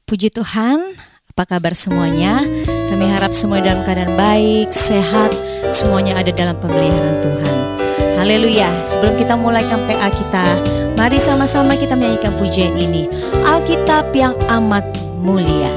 Puji Tuhan, apa kabar semuanya? Kami harap semua dalam keadaan baik, sehat, semuanya ada dalam pemeliharaan Tuhan. Haleluya. Sebelum kita mulai PA kita, mari sama-sama kita menyanyikan pujian ini. Alkitab yang amat mulia.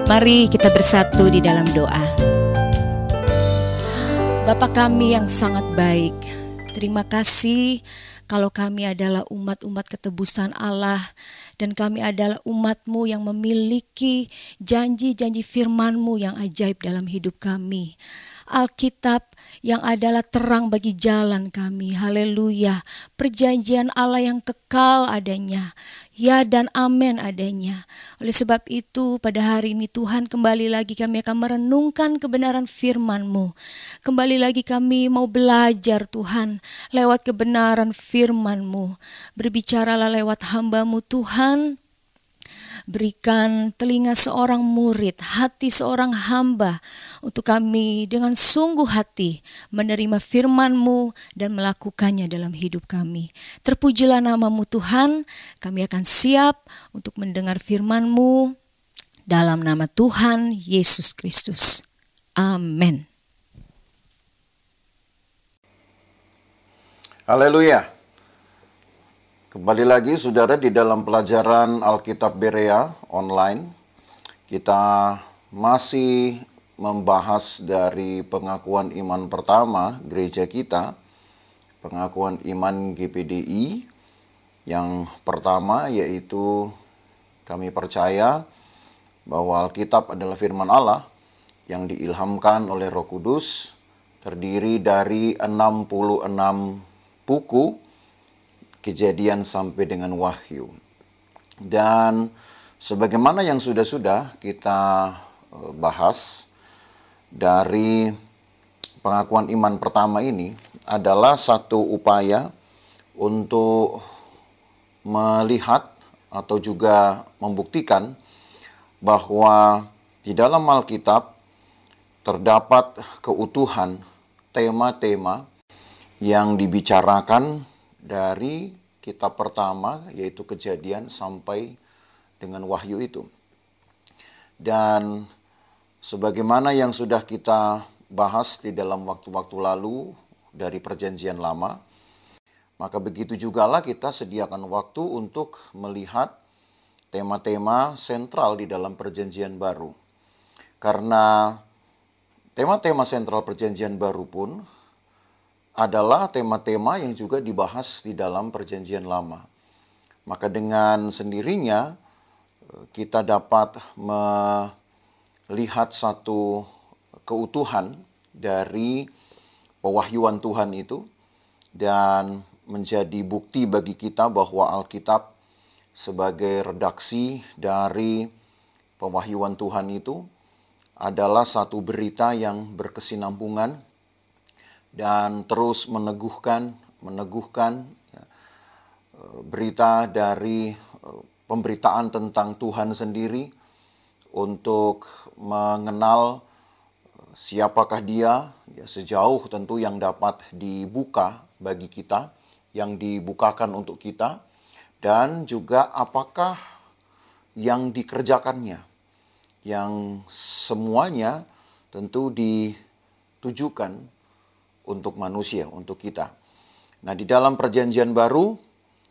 Mari kita bersatu di dalam doa. Bapa kami yang sangat baik, terima kasih kalau kami adalah umat-umat ketebusan Allah dan kami adalah umat-Mu yang memiliki janji-janji firman-Mu yang ajaib dalam hidup kami. Alkitab yang adalah terang bagi jalan kami. Haleluya. Perjanjian Allah yang kekal adanya. Ya dan amin adanya. Oleh sebab itu pada hari ini Tuhan kembali lagi kami akan merenungkan kebenaran firman-Mu. Kembali lagi kami mau belajar Tuhan lewat kebenaran firman-Mu. Berbicaralah lewat hamba-Mu Tuhan. Berikan telinga seorang murid, hati seorang hamba untuk kami dengan sungguh hati menerima firman-Mu dan melakukannya dalam hidup kami. Terpujilah nama-Mu Tuhan, kami akan siap untuk mendengar firman-Mu dalam nama Tuhan Yesus Kristus. Amin. Haleluya. Kembali lagi saudara di dalam pelajaran Alkitab Berea online. Kita masih membahas dari pengakuan iman pertama gereja kita, pengakuan iman GPDI. Yang pertama yaitu kami percaya bahwa Alkitab adalah firman Allah yang diilhamkan oleh Roh Kudus, terdiri dari 66 buku, Kejadian sampai dengan Wahyu. Dan sebagaimana yang sudah kita bahas, dari pengakuan iman pertama ini adalah satu upaya untuk melihat atau juga membuktikan bahwa di dalam Alkitab terdapat keutuhan tema-tema yang dibicarakan dari kitab pertama yaitu Kejadian sampai dengan Wahyu itu. Dan sebagaimana yang sudah kita bahas di dalam waktu-waktu lalu dari Perjanjian Lama, maka begitu jugalah kita sediakan waktu untuk melihat tema-tema sentral di dalam Perjanjian Baru. Karena tema-tema sentral Perjanjian Baru pun adalah tema-tema yang juga dibahas di dalam Perjanjian Lama. Maka dengan sendirinya kita dapat melihat satu keutuhan dari pewahyuan Tuhan itu dan menjadi bukti bagi kita bahwa Alkitab sebagai redaksi dari pewahyuan Tuhan itu adalah satu berita yang berkesinambungan dan terus meneguhkan berita dari pemberitaan tentang Tuhan sendiri untuk mengenal siapakah Dia, ya, sejauh tentu yang dapat dibuka bagi kita, yang dibukakan untuk kita, dan juga apakah yang dikerjakannya, yang semuanya tentu ditujukan untuk manusia, untuk kita. Nah, di dalam Perjanjian Baru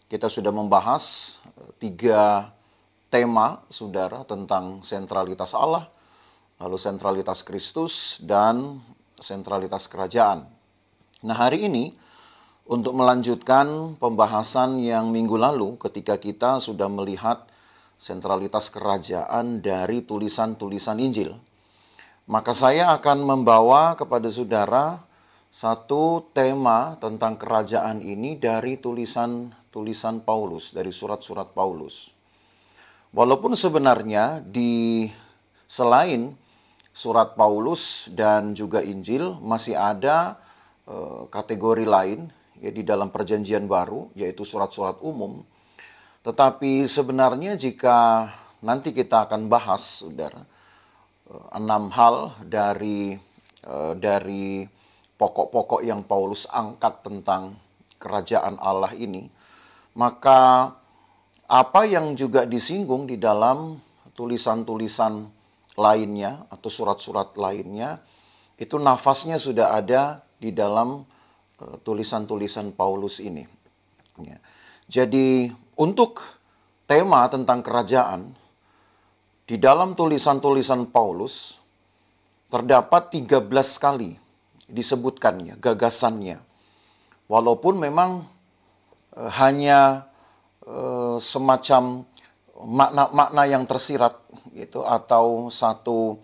kita sudah membahas 3 tema, saudara, tentang sentralitas Allah, lalu sentralitas Kristus, dan sentralitas kerajaan. Nah, hari ini untuk melanjutkan pembahasan yang minggu lalu ketika kita sudah melihat sentralitas kerajaan dari tulisan-tulisan Injil, maka saya akan membawa kepada saudara satu tema tentang kerajaan ini dari tulisan-tulisan Paulus, dari surat-surat Paulus. Walaupun sebenarnya selain surat Paulus dan juga Injil masih ada kategori lain ya di dalam Perjanjian Baru, yaitu surat-surat umum. Tetapi sebenarnya jika nanti kita akan bahas, saudara, 6 hal dari pokok-pokok yang Paulus angkat tentang kerajaan Allah ini, maka apa yang juga disinggung di dalam tulisan-tulisan lainnya atau surat-surat lainnya, itu nafasnya sudah ada di dalam tulisan-tulisan Paulus ini. Ya. Jadi untuk tema tentang kerajaan, di dalam tulisan-tulisan Paulus terdapat 13 kali disebutkannya, gagasannya. Walaupun memang hanya semacam makna-makna yang tersirat gitu, atau satu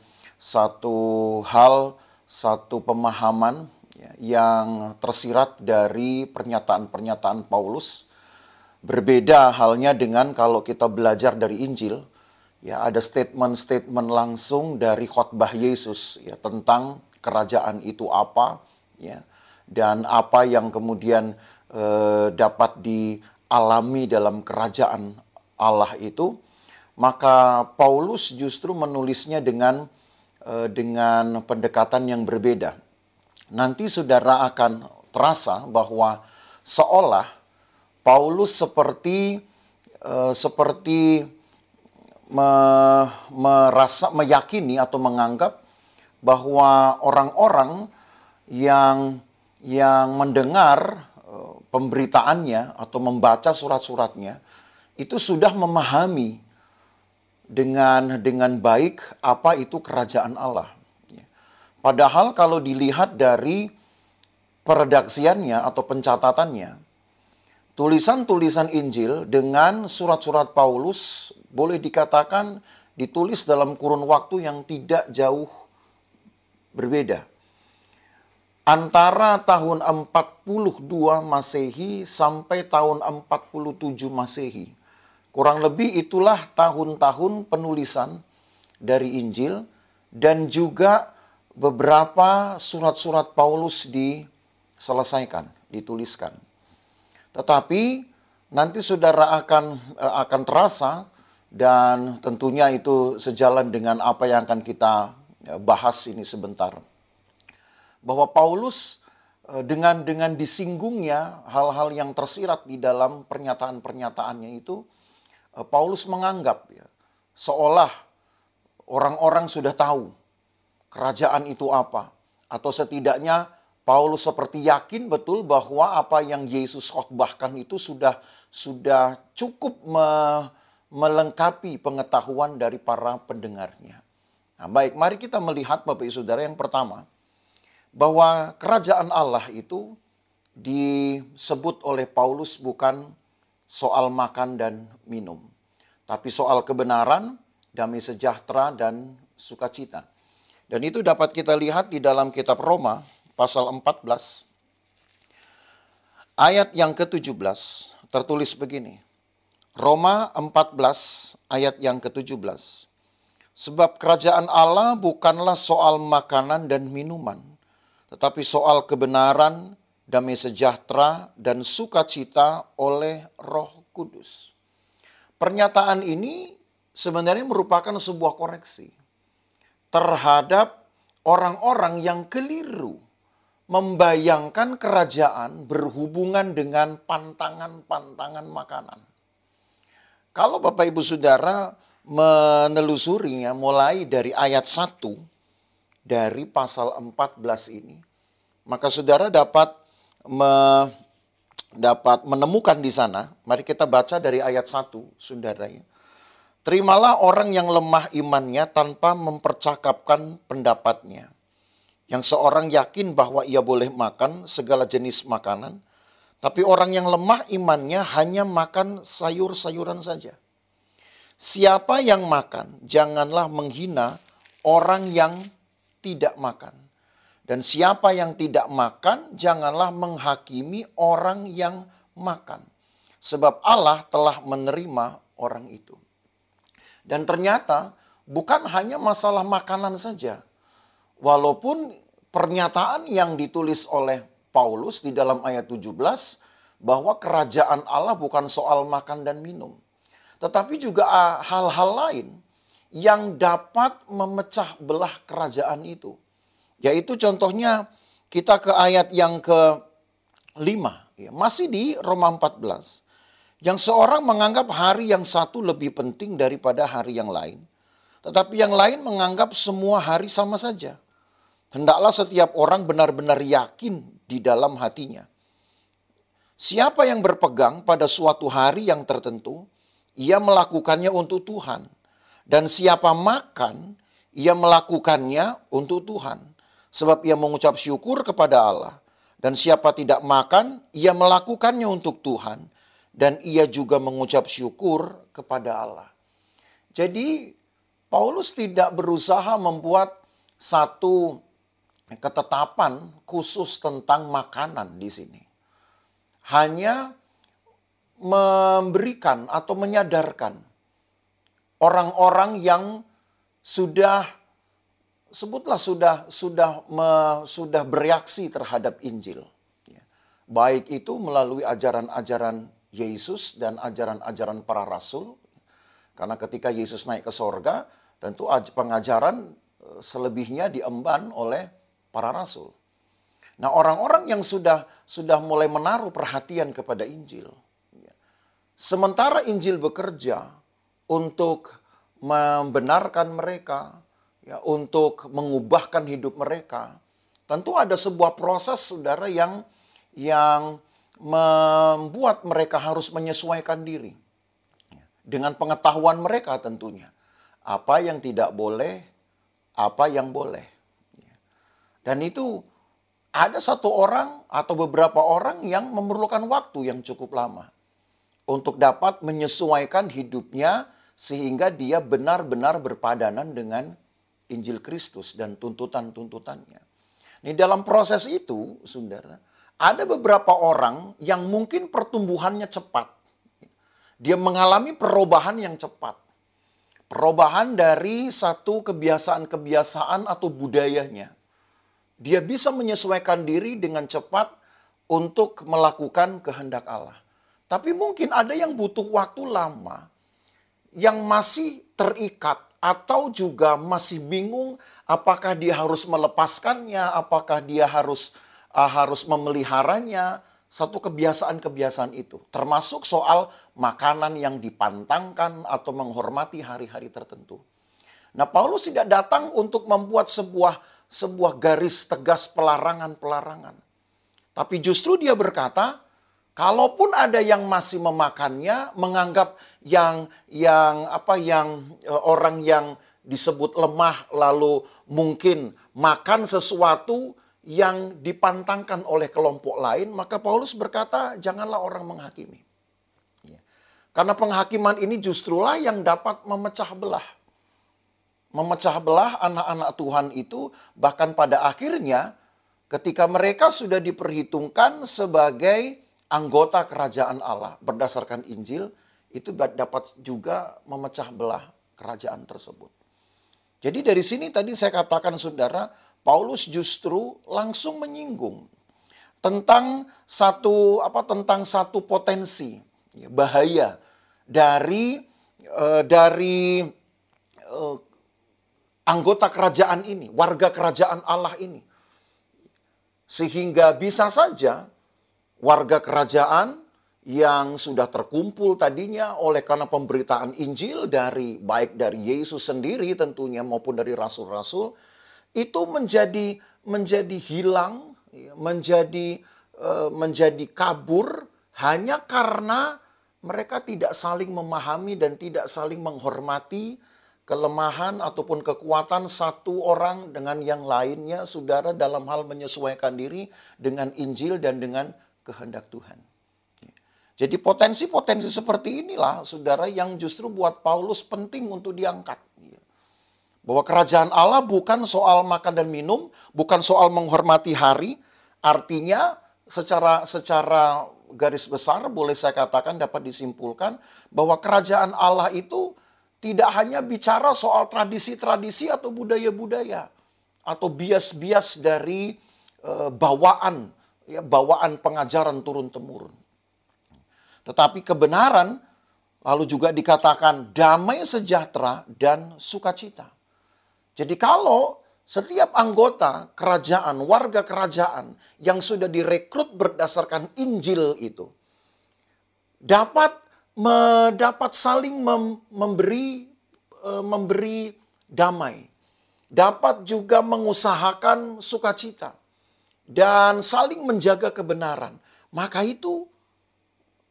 hal, satu pemahaman ya, yang tersirat dari pernyataan-pernyataan Paulus. Berbeda halnya dengan kalau kita belajar dari Injil, ya, ada statement-statement langsung dari khotbah Yesus ya tentang kerajaan itu apa, ya, dan apa yang kemudian dapat dialami dalam kerajaan Allah itu. Maka Paulus justru menulisnya dengan pendekatan yang berbeda. Nanti saudara akan terasa bahwa seolah Paulus seperti meyakini atau menganggap bahwa orang-orang yang mendengar pemberitaannya atau membaca surat-suratnya itu sudah memahami dengan baik apa itu kerajaan Allah. Padahal kalau dilihat dari peredaksiannya atau pencatatannya, tulisan-tulisan Injil dengan surat-surat Paulus boleh dikatakan ditulis dalam kurun waktu yang tidak jauh berbeda. Antara tahun 42 Masehi sampai tahun 47 Masehi. Kurang lebih itulah tahun-tahun penulisan dari Injil, dan juga beberapa surat-surat Paulus diselesaikan, dituliskan. Tetapi nanti saudara akan terasa, dan tentunya itu sejalan dengan apa yang akan kita bahas ini sebentar, bahwa Paulus dengan disinggungnya hal-hal yang tersirat di dalam pernyataan-pernyataannya itu, Paulus menganggap ya, seolah orang-orang sudah tahu kerajaan itu apa. Atau setidaknya Paulus seperti yakin betul bahwa apa yang Yesus khotbahkan itu sudah cukup melengkapi pengetahuan dari para pendengarnya. Nah, baik, mari kita melihat Bapak Ibu Saudara yang pertama, bahwa kerajaan Allah itu disebut oleh Paulus bukan soal makan dan minum, tapi soal kebenaran, damai sejahtera, dan sukacita. Dan itu dapat kita lihat di dalam kitab Roma pasal 14 ayat yang ke-17 tertulis begini. Roma 14 ayat yang ke-17. Sebab kerajaan Allah bukanlah soal makanan dan minuman, tetapi soal kebenaran, damai sejahtera, dan sukacita oleh Roh Kudus. Pernyataan ini sebenarnya merupakan sebuah koreksi terhadap orang-orang yang keliru membayangkan kerajaan berhubungan dengan pantangan-pantangan makanan. Kalau Bapak Ibu Saudara menelusurinya mulai dari ayat 1 dari pasal 14 ini, maka saudara dapat menemukan di sana. Mari kita baca dari ayat 1, saudara ya. Terimalah orang yang lemah imannya tanpa mempercakapkan pendapatnya. Yang seorang yakin bahwa ia boleh makan segala jenis makanan, tapi orang yang lemah imannya hanya makan sayur-sayuran saja. Siapa yang makan, janganlah menghina orang yang tidak makan. Dan siapa yang tidak makan, janganlah menghakimi orang yang makan. Sebab Allah telah menerima orang itu. Dan ternyata bukan hanya masalah makanan saja. Walaupun pernyataan yang ditulis oleh Paulus di dalam ayat 17, bahwa kerajaan Allah bukan soal makan dan minum. Tetapi juga hal-hal lain yang dapat memecah belah kerajaan itu. Yaitu contohnya kita ke ayat yang ke-5. Ya, masih di Roma 14. Yang seorang menganggap hari yang satu lebih penting daripada hari yang lain. Tetapi yang lain menganggap semua hari sama saja. Hendaklah setiap orang benar-benar yakin di dalam hatinya. Siapa yang berpegang pada suatu hari yang tertentu, ia melakukannya untuk Tuhan. Dan siapa makan, ia melakukannya untuk Tuhan. Sebab ia mengucap syukur kepada Allah. Dan siapa tidak makan, ia melakukannya untuk Tuhan. Dan ia juga mengucap syukur kepada Allah. Jadi Paulus tidak berusaha membuat satu ketetapan khusus tentang makanan di sini. Hanya memberikan atau menyadarkan orang-orang yang sudah bereaksi terhadap Injil. Baik itu melalui ajaran-ajaran Yesus dan ajaran-ajaran para rasul. Karena ketika Yesus naik ke sorga, tentu pengajaran selebihnya diemban oleh para rasul. Nah, orang-orang yang sudah mulai menaruh perhatian kepada Injil, sementara Injil bekerja untuk membenarkan mereka, ya, untuk mengubahkan hidup mereka, tentu ada sebuah proses, saudara, yang membuat mereka harus menyesuaikan diri dengan pengetahuan mereka tentunya. Apa yang tidak boleh, apa yang boleh. Dan itu ada satu orang atau beberapa orang yang memerlukan waktu yang cukup lama untuk dapat menyesuaikan hidupnya sehingga dia benar-benar berpadanan dengan Injil Kristus dan tuntutan-tuntutannya. Di dalam proses itu, saudara, ada beberapa orang yang mungkin pertumbuhannya cepat. Dia mengalami perubahan yang cepat. Perubahan dari satu kebiasaan-kebiasaan atau budayanya. Dia bisa menyesuaikan diri dengan cepat untuk melakukan kehendak Allah. Tapi mungkin ada yang butuh waktu lama, yang masih terikat atau juga masih bingung apakah dia harus melepaskannya, apakah dia harus memeliharanya, satu kebiasaan-kebiasaan itu. Termasuk soal makanan yang dipantangkan atau menghormati hari-hari tertentu. Nah, Paulus tidak datang untuk membuat sebuah garis tegas pelarangan-pelarangan. Tapi justru dia berkata, kalaupun ada yang masih memakannya, menganggap yang orang yang disebut lemah lalu mungkin makan sesuatu yang dipantangkan oleh kelompok lain, maka Paulus berkata, janganlah orang menghakimi. Ya. Karena penghakiman ini justrulah yang dapat memecah belah. Memecah belah anak-anak Tuhan itu, bahkan pada akhirnya ketika mereka sudah diperhitungkan sebagai anggota kerajaan Allah berdasarkan Injil, itu dapat juga memecah belah kerajaan tersebut. Jadi dari sini tadi saya katakan saudara, Paulus justru langsung menyinggung tentang satu potensi bahaya dari anggota kerajaan ini, warga kerajaan Allah ini. Sehingga bisa saja warga kerajaan yang sudah terkumpul tadinya oleh karena pemberitaan Injil baik dari Yesus sendiri tentunya maupun dari rasul-rasul itu menjadi hilang, menjadi kabur hanya karena mereka tidak saling memahami dan tidak saling menghormati kelemahan ataupun kekuatan satu orang dengan yang lainnya, saudara, dalam hal menyesuaikan diri dengan Injil dan dengan kehendak Tuhan. Jadi potensi-potensi seperti inilah, saudara, yang justru buat Paulus penting untuk diangkat. Bahwa kerajaan Allah bukan soal makan dan minum, bukan soal menghormati hari, artinya secara garis besar boleh saya katakan dapat disimpulkan bahwa kerajaan Allah itu tidak hanya bicara soal tradisi-tradisi atau budaya-budaya atau bias-bias dari bawaan pengajaran turun-temurun. Tetapi kebenaran lalu juga dikatakan damai sejahtera dan sukacita. Jadi kalau setiap anggota kerajaan, warga kerajaan yang sudah direkrut berdasarkan Injil itu dapat saling memberi damai, dapat juga mengusahakan sukacita dan saling menjaga kebenaran, maka itu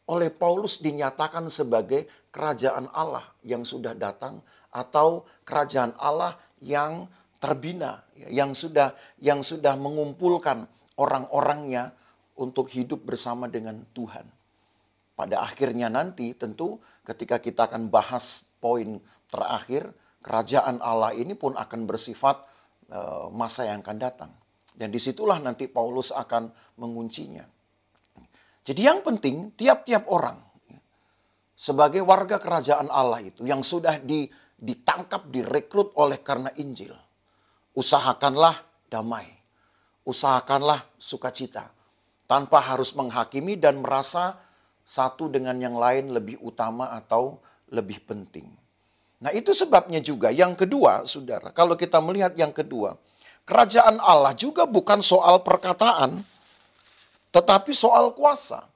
oleh Paulus dinyatakan sebagai kerajaan Allah yang sudah datang atau kerajaan Allah yang terbina, yang sudah mengumpulkan orang-orangnya untuk hidup bersama dengan Tuhan. Pada akhirnya nanti tentu ketika kita akan bahas poin terakhir, kerajaan Allah ini pun akan bersifat masa yang akan datang. Dan disitulah nanti Paulus akan menguncinya. Jadi yang penting tiap-tiap orang sebagai warga kerajaan Allah itu yang sudah ditangkap, direkrut oleh karena Injil. Usahakanlah damai, usahakanlah sukacita tanpa harus menghakimi dan merasa satu dengan yang lain lebih utama atau lebih penting. Nah itu sebabnya juga yang kedua saudara, kalau kita melihat yang kedua, kerajaan Allah juga bukan soal perkataan, tetapi soal kuasa.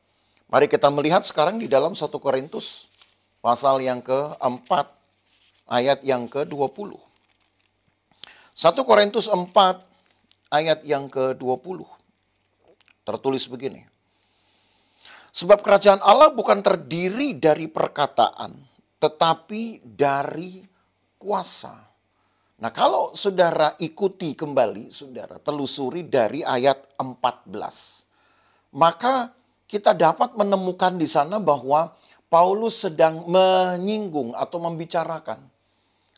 Mari kita melihat sekarang di dalam 1 Korintus pasal yang keempat ayat yang ke-20. 1 Korintus 4 ayat yang ke-20. Tertulis begini. Sebab kerajaan Allah bukan terdiri dari perkataan, tetapi dari kuasa. Nah kalau saudara ikuti kembali, saudara telusuri dari ayat 14. Maka kita dapat menemukan di sana bahwa Paulus sedang menyinggung atau membicarakan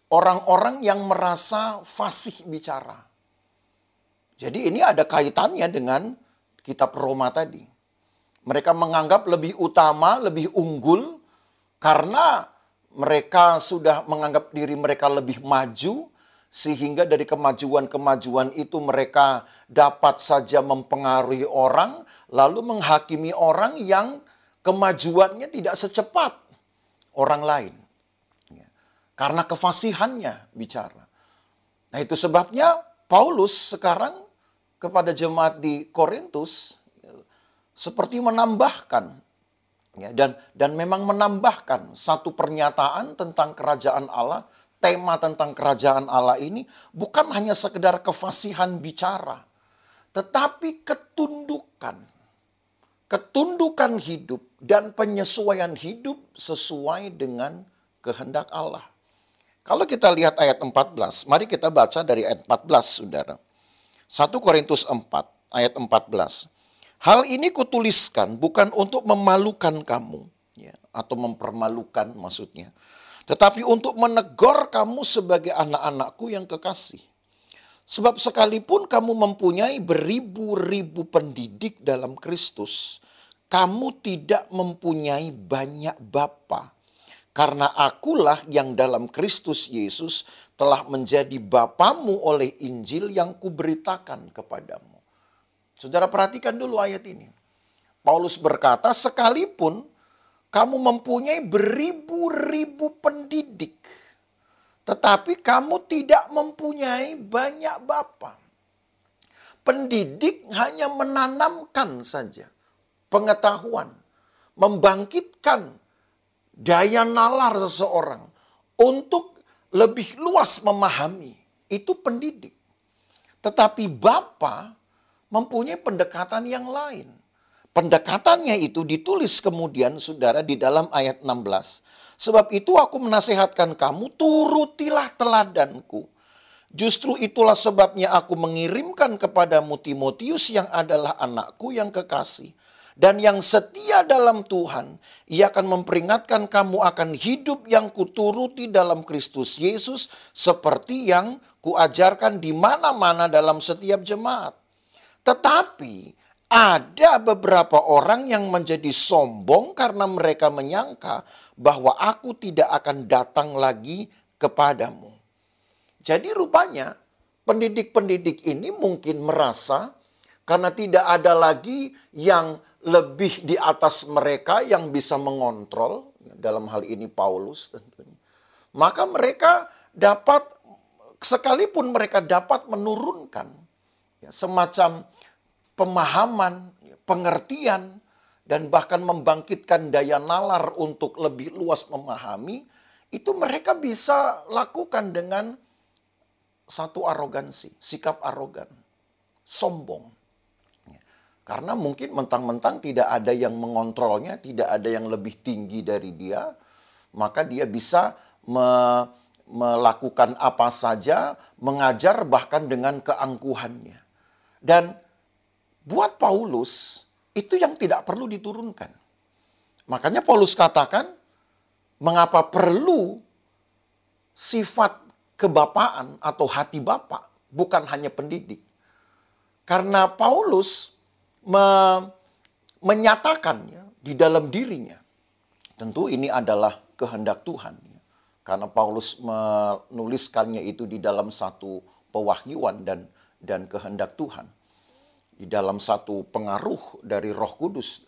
orang-orang yang merasa fasih bicara. Jadi ini ada kaitannya dengan kitab Roma tadi. Mereka menganggap lebih utama, lebih unggul karena mereka sudah menganggap diri mereka lebih maju. Sehingga dari kemajuan-kemajuan itu mereka dapat saja mempengaruhi orang, lalu menghakimi orang yang kemajuannya tidak secepat orang lain. Karena kefasihannya bicara. Nah itu sebabnya Paulus sekarang kepada jemaat di Korintus seperti menambahkan dan memang menambahkan satu pernyataan tentang kerajaan Allah tema tentang kerajaan Allah ini bukan hanya sekedar kefasihan bicara, tetapi ketundukan. Ketundukan hidup dan penyesuaian hidup sesuai dengan kehendak Allah. Kalau kita lihat ayat 14, mari kita baca dari ayat 14, saudara. 1 Korintus 4, ayat 14. Hal ini kutuliskan bukan untuk memalukan kamu, ya, atau mempermalukan maksudnya, tetapi untuk menegur kamu sebagai anak-anakku yang kekasih. Sebab sekalipun kamu mempunyai beribu-ribu pendidik dalam Kristus, kamu tidak mempunyai banyak bapa. Karena akulah yang dalam Kristus Yesus telah menjadi bapamu oleh Injil yang kuberitakan kepadamu. Saudara perhatikan dulu ayat ini. Paulus berkata, sekalipun kamu mempunyai beribu-ribu pendidik, tetapi kamu tidak mempunyai banyak bapa. Pendidik hanya menanamkan saja pengetahuan, membangkitkan daya nalar seseorang untuk lebih luas memahami. Itu pendidik. Tetapi Bapa mempunyai pendekatan yang lain. Pendekatannya itu ditulis kemudian saudara di dalam ayat 16. Sebab itu aku menasihatkan kamu, turutilah teladanku. Justru itulah sebabnya aku mengirimkan kepadamu Timotius yang adalah anakku yang kekasih dan yang setia dalam Tuhan. Ia akan memperingatkan kamu akan hidup yang kuturuti dalam Kristus Yesus seperti yang kuajarkan di mana-mana dalam setiap jemaat. Tetapi ada beberapa orang yang menjadi sombong karena mereka menyangka bahwa aku tidak akan datang lagi kepadamu. Jadi rupanya pendidik-pendidik ini mungkin merasa karena tidak ada lagi yang lebih di atas mereka yang bisa mengontrol, dalam hal ini Paulus tentunya. Maka mereka dapat, sekalipun mereka dapat menurunkan semacam pemahaman, pengertian, dan bahkan membangkitkan daya nalar untuk lebih luas memahami, itu mereka bisa lakukan dengan satu arogansi, sikap arogan, sombong. Karena mungkin mentang-mentang tidak ada yang mengontrolnya, tidak ada yang lebih tinggi dari dia, maka dia bisa melakukan apa saja, mengajar bahkan dengan keangkuhannya. Dan buat Paulus, itu yang tidak perlu diturunkan. Makanya Paulus katakan, mengapa perlu sifat kebapaan atau hati bapa, bukan hanya pendidik. Karena Paulus menyatakannya di dalam dirinya. Tentu ini adalah kehendak Tuhan. Karena Paulus menuliskannya itu di dalam satu pewahyuan dan kehendak Tuhan. Di dalam satu pengaruh dari Roh Kudus.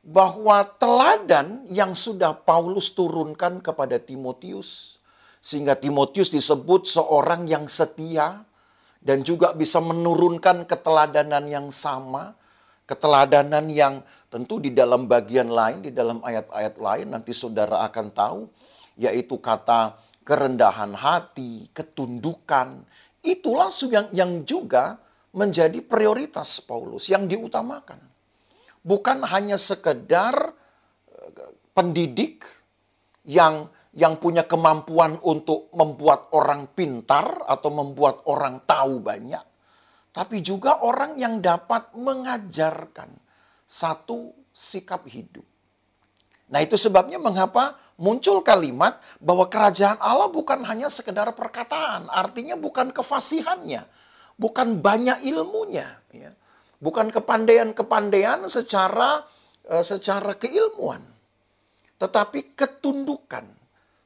Bahwa teladan yang sudah Paulus turunkan kepada Timotius. Sehingga Timotius disebut seorang yang setia. Dan juga bisa menurunkan keteladanan yang sama. Keteladanan yang tentu di dalam bagian lain, di dalam ayat-ayat lain nanti saudara akan tahu. Yaitu kata kerendahan hati, ketundukan. Itulah yang juga menjadi prioritas Paulus, yang diutamakan. Bukan hanya sekedar pendidik yang punya kemampuan untuk membuat orang pintar atau membuat orang tahu banyak. Tapi juga orang yang dapat mengajarkan satu sikap hidup. Nah itu sebabnya mengapa muncul kalimat bahwa kerajaan Allah bukan hanya sekedar perkataan. Artinya bukan kefasihannya, bukan banyak ilmunya. Ya. Bukan kepandaian-kepandaian secara keilmuan. Tetapi ketundukan.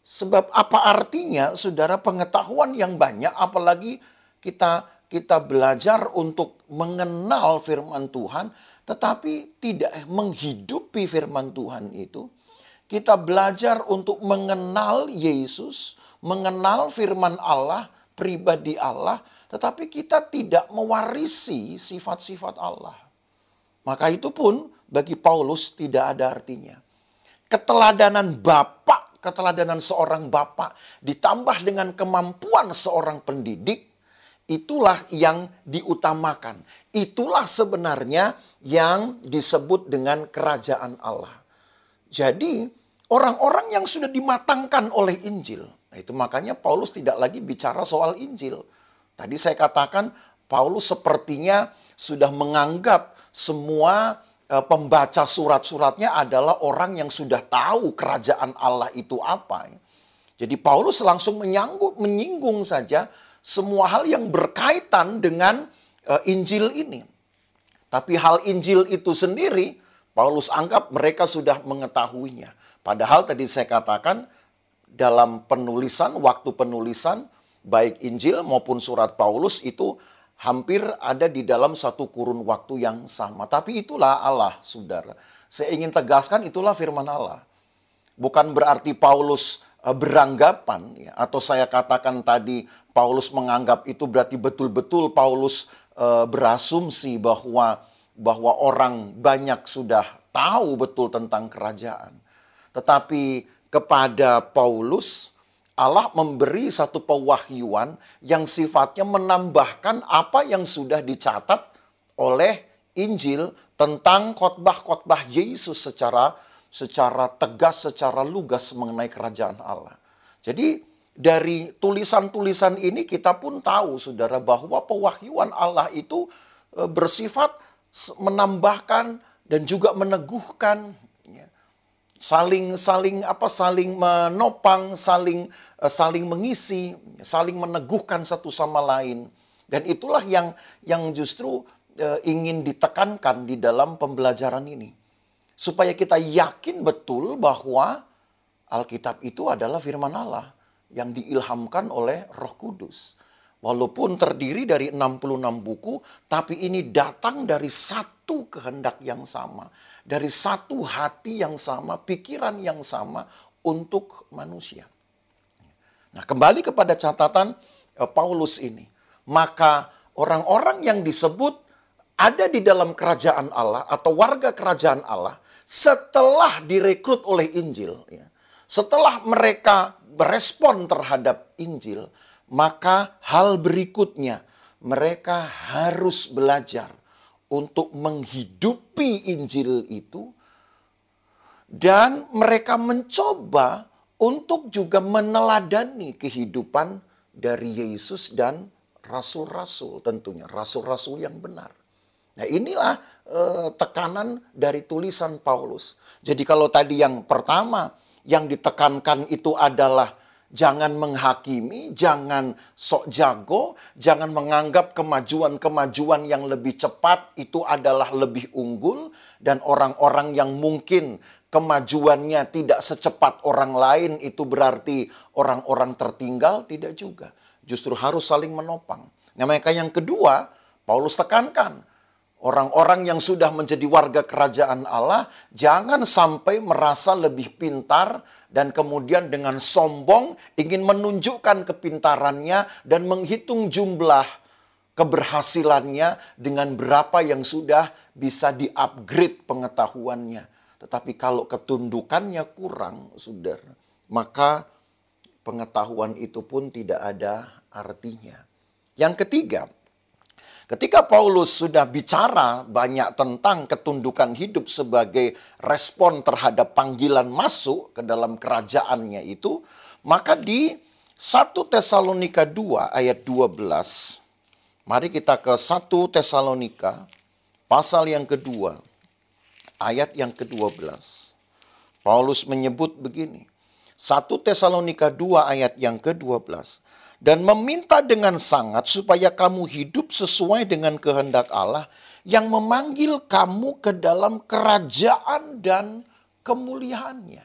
Sebab apa artinya saudara pengetahuan yang banyak, apalagi kita belajar untuk mengenal firman Tuhan, tetapi tidak menghidupi firman Tuhan itu. Kita belajar untuk mengenal Yesus, mengenal firman Allah, pribadi Allah, tetapi kita tidak mewarisi sifat-sifat Allah. Maka itu pun bagi Paulus tidak ada artinya. Keteladanan Bapa keteladanan seorang bapak ditambah dengan kemampuan seorang pendidik, itulah yang diutamakan. Itulah sebenarnya yang disebut dengan kerajaan Allah. Jadi orang-orang yang sudah dimatangkan oleh Injil, itu makanya Paulus tidak lagi bicara soal Injil. Tadi saya katakan Paulus sepertinya sudah menganggap semua pembaca surat-suratnya adalah orang yang sudah tahu kerajaan Allah itu apa. Jadi Paulus langsung menyinggung saja semua hal yang berkaitan dengan Injil ini. Tapi hal Injil itu sendiri, Paulus anggap mereka sudah mengetahuinya. Padahal tadi saya katakan, dalam penulisan, waktu penulisan, baik Injil maupun surat Paulus itu hampir ada di dalam satu kurun waktu yang sama. Tapi itulah Allah, saudara. Saya ingin tegaskan itulah firman Allah. Bukan berarti Paulus beranggapan, ya, atau saya katakan tadi Paulus menganggap itu berarti betul-betul Paulus berasumsi bahwa orang banyak sudah tahu betul tentang kerajaan. Tetapi kepada Paulus, Allah memberi satu pewahyuan yang sifatnya menambahkan apa yang sudah dicatat oleh Injil tentang khotbah-khotbah Yesus secara tegas, secara lugas mengenai kerajaan Allah. Jadi dari tulisan-tulisan ini kita pun tahu, saudara, bahwa pewahyuan Allah itu bersifat menambahkan dan juga meneguhkan, ya. saling menopang, saling mengisi, saling meneguhkan satu sama lain. Dan itulah yang justru ingin ditekankan di dalam pembelajaran ini. Supaya kita yakin betul bahwa Alkitab itu adalah firman Allah yang diilhamkan oleh Roh Kudus. Walaupun terdiri dari 66 buku, tapi ini datang dari satu kehendak yang sama. Dari satu hati yang sama, pikiran yang sama untuk manusia. Nah, kembali kepada catatan Paulus ini. Maka orang-orang yang disebut ada di dalam kerajaan Allah atau warga kerajaan Allah setelah direkrut oleh Injil, ya, setelah mereka berespon terhadap Injil, maka hal berikutnya mereka harus belajar untuk menghidupi Injil itu, dan mereka mencoba untuk juga meneladani kehidupan dari Yesus dan rasul-rasul, tentunya rasul-rasul yang benar. Nah, inilah tekanan dari tulisan Paulus. Jadi kalau tadi yang pertama yang ditekankan itu adalah jangan menghakimi, jangan sok jago, jangan menganggap kemajuan-kemajuan yang lebih cepat itu adalah lebih unggul, dan orang-orang yang mungkin kemajuannya tidak secepat orang lain itu berarti orang-orang tertinggal, tidak juga. Justru harus saling menopang. Nah, maka yang kedua, Paulus tekankan, orang-orang yang sudah menjadi warga kerajaan Allah jangan sampai merasa lebih pintar dan kemudian dengan sombong ingin menunjukkan kepintarannya dan menghitung jumlah keberhasilannya dengan berapa yang sudah bisa di-upgrade pengetahuannya. Tetapi kalau ketundukannya kurang, saudara, maka pengetahuan itu pun tidak ada artinya. Yang ketiga, ketika Paulus sudah bicara banyak tentang ketundukan hidup sebagai respon terhadap panggilan masuk ke dalam kerajaannya itu, maka di 1 Tesalonika 2 ayat 12, mari kita ke 1 Tesalonika pasal yang kedua, ayat yang ke-12. Paulus menyebut begini, 1 Tesalonika 2 ayat yang ke-12. Dan meminta dengan sangat supaya kamu hidup sesuai dengan kehendak Allah yang memanggil kamu ke dalam kerajaan dan kemuliaannya.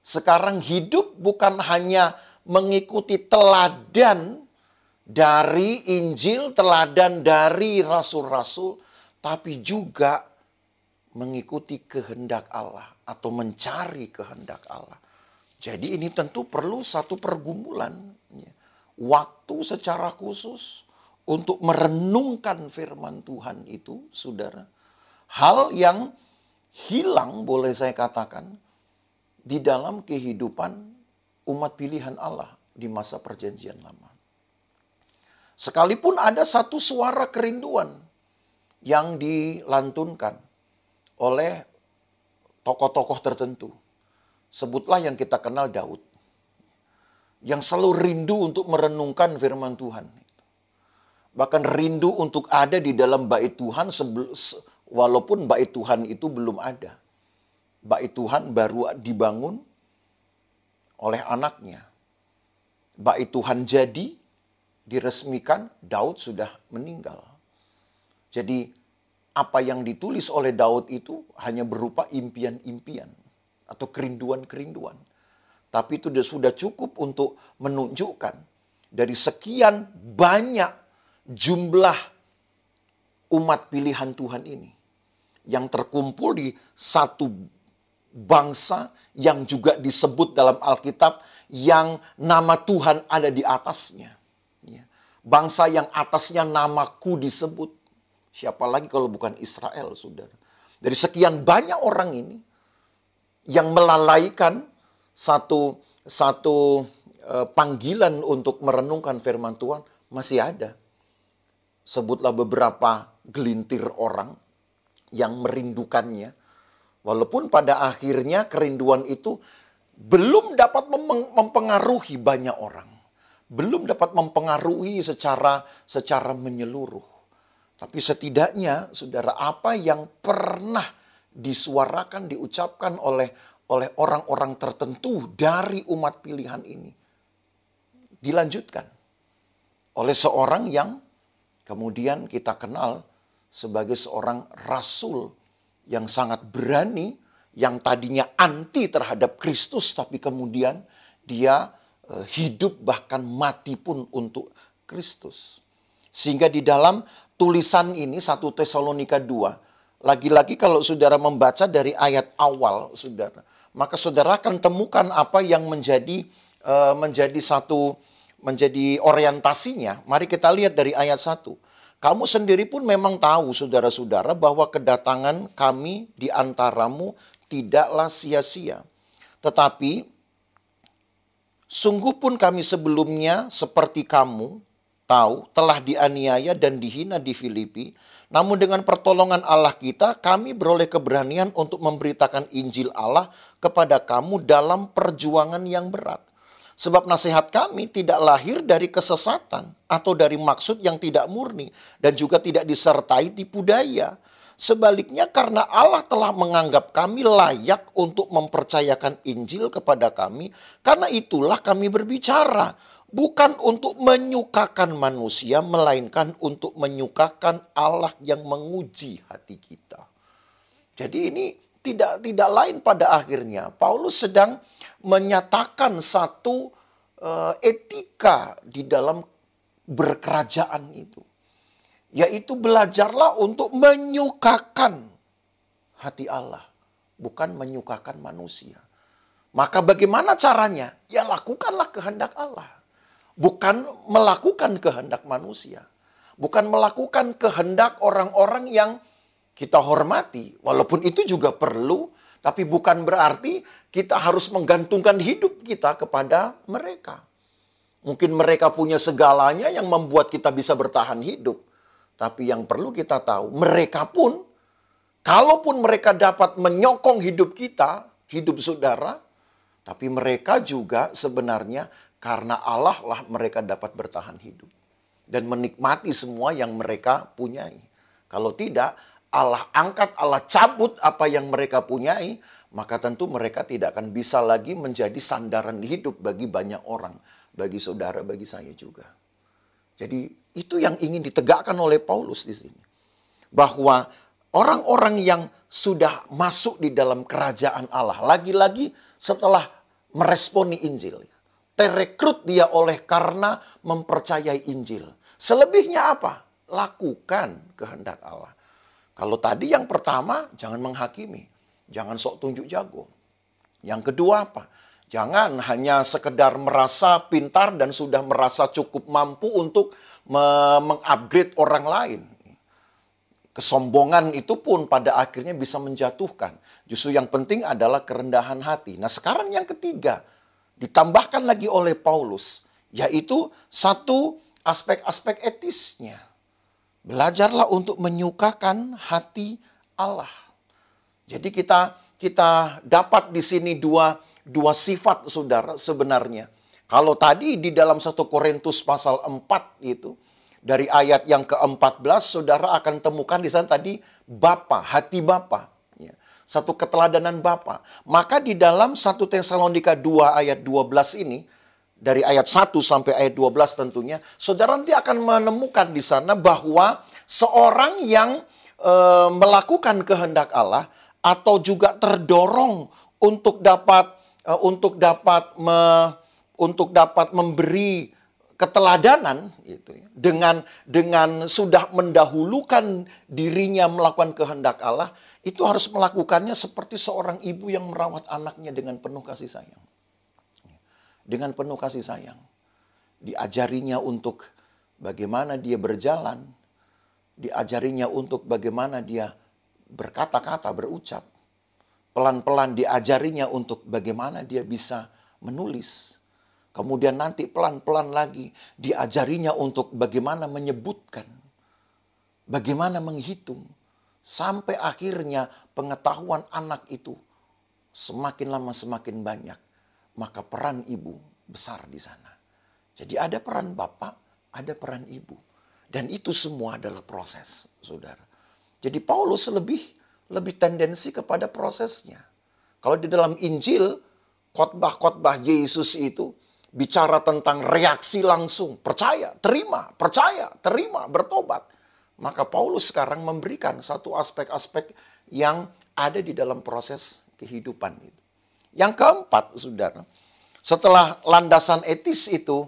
Sekarang hidup bukan hanya mengikuti teladan dari Injil, teladan dari rasul-rasul, tapi juga mengikuti kehendak Allah atau mencari kehendak Allah. Jadi ini tentu perlu satu pergumulan, waktu secara khusus untuk merenungkan firman Tuhan itu, saudara. Hal yang hilang boleh saya katakan di dalam kehidupan umat pilihan Allah di masa perjanjian lama. Sekalipun ada satu suara kerinduan yang dilantunkan oleh tokoh-tokoh tertentu. Sebutlah yang kita kenal Daud. Yang selalu rindu untuk merenungkan firman Tuhan. Bahkan rindu untuk ada di dalam bait Tuhan walaupun bait Tuhan itu belum ada. Bait Tuhan baru dibangun oleh anaknya. Bait Tuhan jadi, diresmikan, Daud sudah meninggal. Jadi apa yang ditulis oleh Daud itu hanya berupa impian-impian atau kerinduan-kerinduan. Tapi itu sudah cukup untuk menunjukkan dari sekian banyak jumlah umat pilihan Tuhan ini yang terkumpul di satu bangsa yang juga disebut dalam Alkitab yang nama Tuhan ada di atasnya. Bangsa yang atasnya namaku disebut. Siapa lagi kalau bukan Israel, saudara. Dari sekian banyak orang ini yang melalaikan satu panggilan untuk merenungkan firman Tuhan, masih ada. Sebutlah beberapa gelintir orang yang merindukannya. Walaupun pada akhirnya kerinduan itu belum dapat mempengaruhi banyak orang. Belum dapat mempengaruhi secara menyeluruh. Tapi setidaknya, saudara, apa yang pernah disuarakan, diucapkan oleh orang-orang tertentu dari umat pilihan ini, dilanjutkan oleh seorang yang kemudian kita kenal sebagai seorang rasul yang sangat berani, yang tadinya anti terhadap Kristus, tapi kemudian dia hidup bahkan mati pun untuk Kristus. Sehingga di dalam tulisan ini 1 Tesalonika 2, lagi-lagi kalau saudara membaca dari ayat awal, saudara, maka saudara akan temukan apa yang menjadi orientasinya. Mari kita lihat dari ayat 1. Kamu sendiri pun memang tahu, saudara-saudara, bahwa kedatangan kami di antaramu tidaklah sia-sia. Tetapi sungguh pun kami sebelumnya seperti kamu tahu telah dianiaya dan dihina di Filipi. Namun dengan pertolongan Allah kita, kami beroleh keberanian untuk memberitakan Injil Allah kepada kamu dalam perjuangan yang berat. Sebab nasihat kami tidak lahir dari kesesatan atau dari maksud yang tidak murni dan juga tidak disertai tipu daya. Sebaliknya karena Allah telah menganggap kami layak untuk mempercayakan Injil kepada kami, karena itulah kami berbicara. Bukan untuk menyukakan manusia, melainkan untuk menyukakan Allah yang menguji hati kita. Jadi ini tidak lain pada akhirnya. Paulus sedang menyatakan satu etika di dalam berkerajaan itu. Yaitu belajarlah untuk menyukakan hati Allah. Bukan menyukakan manusia. Maka bagaimana caranya? Ya lakukanlah kehendak Allah. Bukan melakukan kehendak manusia. Bukan melakukan kehendak orang-orang yang kita hormati. Walaupun itu juga perlu. Tapi bukan berarti kita harus menggantungkan hidup kita kepada mereka. Mungkin mereka punya segalanya yang membuat kita bisa bertahan hidup. Tapi yang perlu kita tahu, mereka pun, kalaupun mereka dapat menyokong hidup kita, hidup saudara, tapi mereka juga sebenarnya karena Allah lah mereka dapat bertahan hidup. Dan menikmati semua yang mereka punyai. Kalau tidak, Allah angkat, Allah cabut apa yang mereka punyai, maka tentu mereka tidak akan bisa lagi menjadi sandaran hidup bagi banyak orang. Bagi saudara, bagi saya juga. Jadi itu yang ingin ditegakkan oleh Paulus di sini. Bahwa orang-orang yang sudah masuk di dalam kerajaan Allah, lagi-lagi setelah meresponi Injil, terekrut dia oleh karena mempercayai Injil. Selebihnya apa? Lakukan kehendak Allah. Kalau tadi yang pertama, jangan menghakimi. Jangan sok tunjuk jago. Yang kedua apa? Jangan hanya sekedar merasa pintar dan sudah merasa cukup mampu untuk mengupgrade orang lain. Kesombongan itu pun pada akhirnya bisa menjatuhkan. Justru yang penting adalah kerendahan hati. Nah sekarang yang ketiga, ditambahkan lagi oleh Paulus, yaitu satu aspek-aspek etisnya. Belajarlah untuk menyukakan hati Allah. Jadi kita dapat di sini dua sifat saudara sebenarnya. Kalau tadi di dalam 1 Korintus pasal 4 itu, dari ayat yang ke-14, saudara akan temukan di sana tadi Bapa, hati Bapa. Ya, satu keteladanan Bapa. Maka di dalam 1 Tesalonika 2 ayat 12 ini, dari ayat 1 sampai ayat 12 tentunya, saudara nanti akan menemukan di sana bahwa seorang yang melakukan kehendak Allah atau juga terdorong untuk dapat memberi keteladanan gitu ya, dengan sudah mendahulukan dirinya melakukan kehendak Allah, itu harus melakukannya seperti seorang ibu yang merawat anaknya dengan penuh kasih sayang. Dengan penuh kasih sayang. Diajarinya untuk bagaimana dia berjalan, diajarinya untuk bagaimana dia berkata-kata, berucap. Pelan-pelan diajarinya untuk bagaimana dia bisa menulis. Kemudian nanti pelan-pelan lagi diajarinya untuk bagaimana menyebutkan, bagaimana menghitung. Sampai akhirnya pengetahuan anak itu semakin lama semakin banyak. Maka peran ibu besar di sana. Jadi ada peran bapak, ada peran ibu. Dan itu semua adalah proses, saudara. Jadi Paulus lebih tendensi kepada prosesnya. Kalau di dalam Injil, khotbah-khotbah Yesus itu bicara tentang reaksi langsung, percaya, terima, bertobat. Maka Paulus sekarang memberikan satu aspek-aspek yang ada di dalam proses kehidupan itu. Yang keempat, saudara, setelah landasan etis itu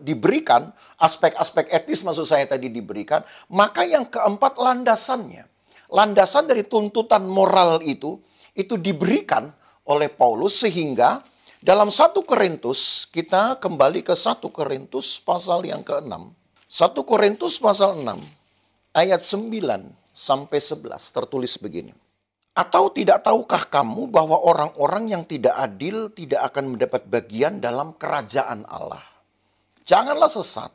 diberikan, aspek-aspek etis maksud saya tadi diberikan, maka yang keempat landasannya. Landasan dari tuntutan moral itu diberikan oleh Paulus sehingga dalam 1 Korintus, kita kembali ke 1 Korintus pasal yang ke-6. 1 Korintus pasal 6, ayat 9 sampai 11 tertulis begini. Atau tidak tahukah kamu bahwa orang-orang yang tidak adil tidak akan mendapat bagian dalam kerajaan Allah? Janganlah sesat.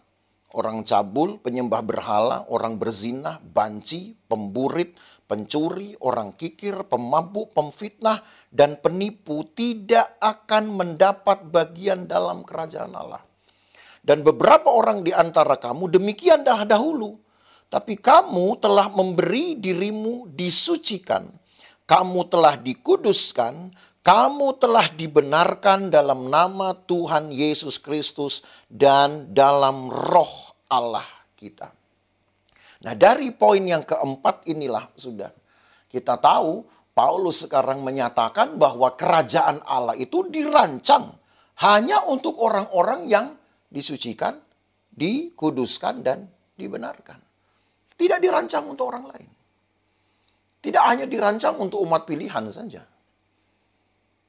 Orang cabul, penyembah berhala, orang berzina, banci, pemburit, pencuri, orang kikir, pemabuk, pemfitnah, dan penipu tidak akan mendapat bagian dalam kerajaan Allah. Dan beberapa orang di antara kamu demikian dahulu. Tapi kamu telah memberi dirimu disucikan. Kamu telah dikuduskan. Kamu telah dibenarkan dalam nama Tuhan Yesus Kristus dan dalam roh Allah kita. Nah dari poin yang keempat inilah sudah kita tahu Paulus sekarang menyatakan bahwa kerajaan Allah itu dirancang hanya untuk orang-orang yang disucikan, dikuduskan dan dibenarkan. Tidak dirancang untuk orang lain. Tidak hanya dirancang untuk umat pilihan saja.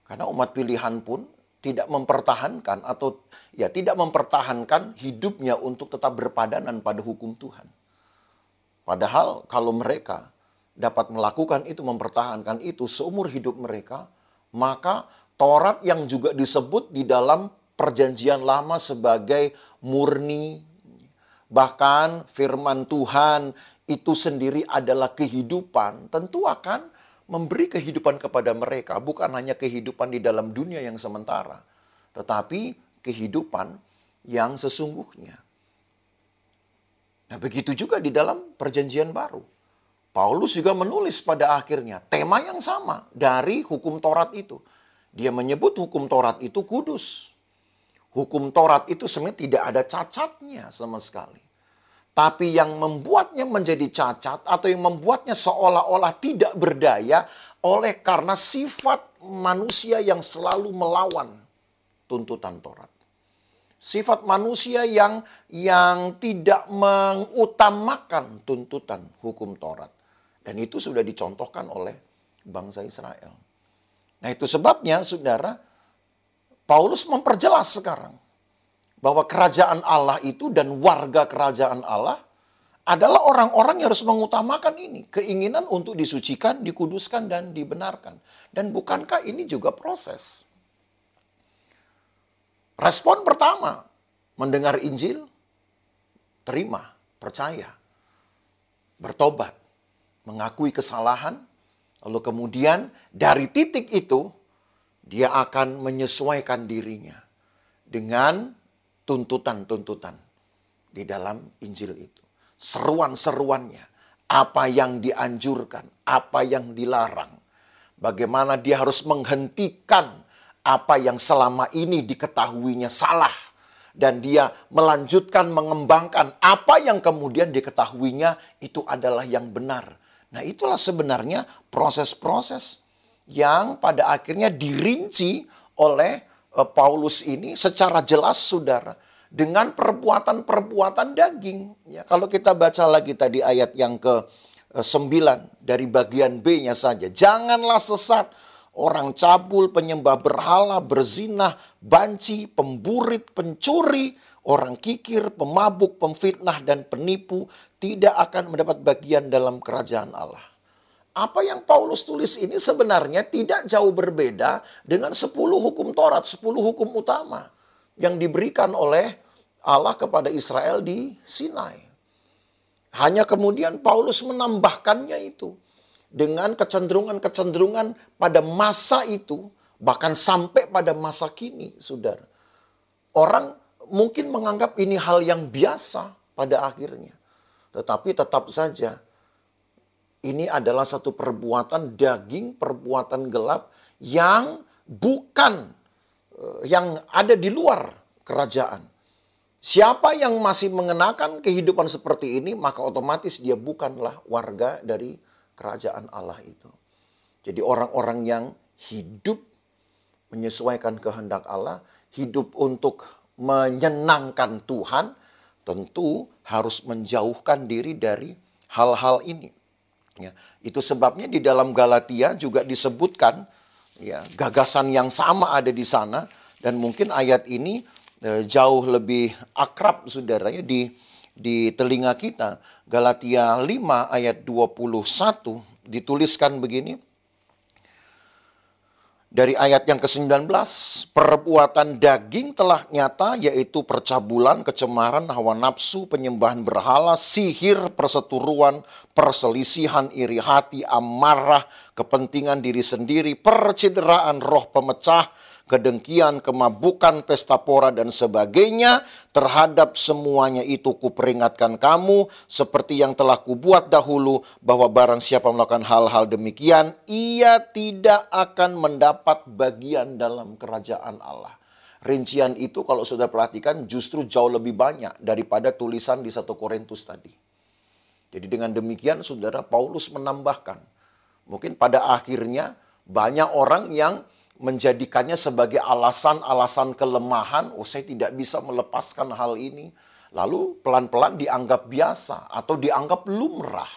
Karena umat pilihan pun tidak mempertahankan atau ya tidak mempertahankan hidupnya untuk tetap berpadanan pada hukum Tuhan. Padahal kalau mereka dapat melakukan itu, mempertahankan itu seumur hidup mereka, maka Taurat yang juga disebut di dalam perjanjian lama sebagai murni, bahkan firman Tuhan itu sendiri adalah kehidupan, tentu akan memberi kehidupan kepada mereka, bukan hanya kehidupan di dalam dunia yang sementara, tetapi kehidupan yang sesungguhnya. Nah, begitu juga di dalam perjanjian baru. Paulus juga menulis pada akhirnya tema yang sama dari hukum Taurat itu. Dia menyebut hukum Taurat itu kudus. Hukum Taurat itu sebenarnya tidak ada cacatnya sama sekali. Tapi yang membuatnya menjadi cacat atau yang membuatnya seolah-olah tidak berdaya oleh karena sifat manusia yang selalu melawan tuntutan Taurat. Sifat manusia yang tidak mengutamakan tuntutan hukum Taurat. Dan itu sudah dicontohkan oleh bangsa Israel. Nah itu sebabnya saudara, Paulus memperjelas sekarang bahwa kerajaan Allah itu dan warga kerajaan Allah adalah orang-orang yang harus mengutamakan ini. Keinginan untuk disucikan, dikuduskan, dan dibenarkan. Dan bukankah ini juga proses? Respon pertama, mendengar Injil, terima, percaya, bertobat, mengakui kesalahan, lalu kemudian dari titik itu, dia akan menyesuaikan dirinya dengan tuntutan-tuntutan di dalam Injil itu. Seruan-seruannya, apa yang dianjurkan, apa yang dilarang. Bagaimana dia harus menghentikan apa yang selama ini diketahuinya salah. Dan dia melanjutkan mengembangkan apa yang kemudian diketahuinya itu adalah yang benar. Nah, itulah sebenarnya proses-proses yang pada akhirnya dirinci oleh Paulus ini secara jelas, saudara, dengan perbuatan-perbuatan daging. Ya, kalau kita baca lagi tadi ayat yang ke-9 dari bagian B-nya saja. Janganlah sesat, orang cabul, penyembah berhala, berzinah, banci, pemburit, pencuri, orang kikir, pemabuk, pemfitnah, dan penipu tidak akan mendapat bagian dalam kerajaan Allah. Apa yang Paulus tulis ini sebenarnya tidak jauh berbeda dengan 10 hukum Taurat, 10 hukum utama yang diberikan oleh Allah kepada Israel di Sinai. Hanya kemudian Paulus menambahkannya itu dengan kecenderungan-kecenderungan pada masa itu, bahkan sampai pada masa kini, saudara. Orang mungkin menganggap ini hal yang biasa pada akhirnya. Tetapi tetap saja, ini adalah satu perbuatan daging, perbuatan gelap yang bukan, yang ada di luar kerajaan. Siapa yang masih mengenakan kehidupan seperti ini, maka otomatis dia bukanlah warga dari kerajaan Allah itu. Jadi orang-orang yang hidup menyesuaikan kehendak Allah, hidup untuk menyenangkan Tuhan, tentu harus menjauhkan diri dari hal-hal ini. Ya, itu sebabnya di dalam Galatia juga disebutkan, ya, gagasan yang sama ada di sana, dan mungkin ayat ini jauh lebih akrab, saudaranya, di telinga kita. Galatia 5 ayat 21 dituliskan begini. Dari ayat yang ke-19, perbuatan daging telah nyata, yaitu percabulan, kecemaran, hawa nafsu, penyembahan berhala, sihir, perseteruan, perselisihan, iri hati, amarah, kepentingan diri sendiri, percideraan, roh pemecah, kedengkian, kemabukan, pesta pora, dan sebagainya. Terhadap semuanya itu kuperingatkan kamu, seperti yang telah kubuat dahulu, bahwa barang siapa melakukan hal-hal demikian, ia tidak akan mendapat bagian dalam kerajaan Allah. Rincian itu kalau sudah perhatikan justru jauh lebih banyak daripada tulisan di 1 Korintus tadi. Jadi dengan demikian, saudara, Paulus menambahkan, mungkin pada akhirnya banyak orang yang menjadikannya sebagai alasan-alasan kelemahan. Oh, saya tidak bisa melepaskan hal ini. Lalu pelan-pelan dianggap biasa atau dianggap lumrah.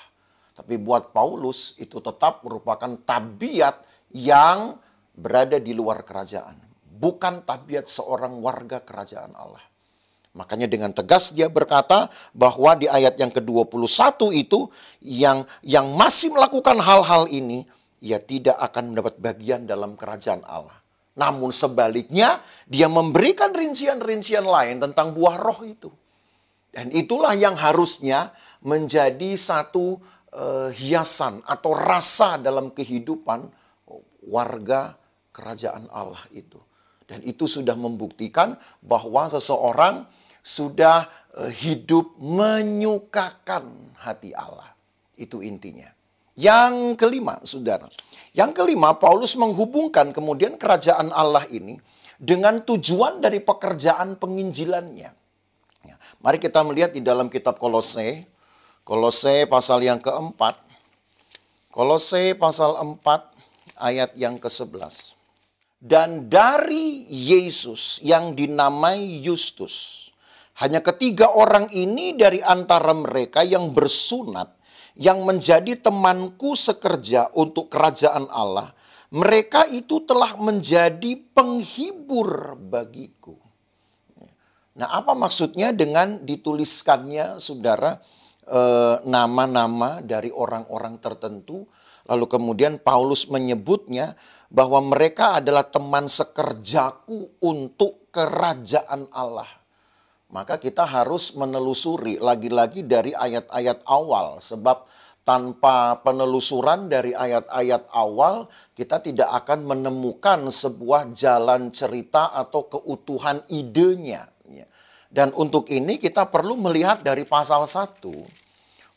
Tapi buat Paulus itu tetap merupakan tabiat yang berada di luar kerajaan. Bukan tabiat seorang warga kerajaan Allah. Makanya dengan tegas dia berkata bahwa di ayat yang ke-21 itu yang masih melakukan hal-hal ini, ia tidak akan mendapat bagian dalam kerajaan Allah. Namun sebaliknya, dia memberikan rincian-rincian lain tentang buah roh itu. Dan itulah yang harusnya menjadi satu hiasan atau rasa dalam kehidupan warga kerajaan Allah itu. Dan itu sudah membuktikan bahwa seseorang sudah hidup menyukakan hati Allah. Itu intinya. Yang kelima, saudara. Yang kelima, Paulus menghubungkan kemudian kerajaan Allah ini dengan tujuan dari pekerjaan penginjilannya. Ya, mari kita melihat di dalam kitab Kolose. Kolose pasal yang keempat. Kolose pasal 4 ayat yang ke-11. Dan dari Yesus yang dinamai Yustus, hanya ketiga orang ini dari antara mereka yang bersunat, yang menjadi temanku sekerja untuk kerajaan Allah, mereka itu telah menjadi penghibur bagiku. Nah, apa maksudnya dengan dituliskannya, saudara, nama-nama dari orang-orang tertentu. Lalu kemudian Paulus menyebutnya bahwa mereka adalah teman sekerjaku untuk kerajaan Allah. Maka kita harus menelusuri lagi-lagi dari ayat-ayat awal. Sebab tanpa penelusuran dari ayat-ayat awal, kita tidak akan menemukan sebuah jalan cerita atau keutuhan idenya. Dan untuk ini kita perlu melihat dari pasal 1.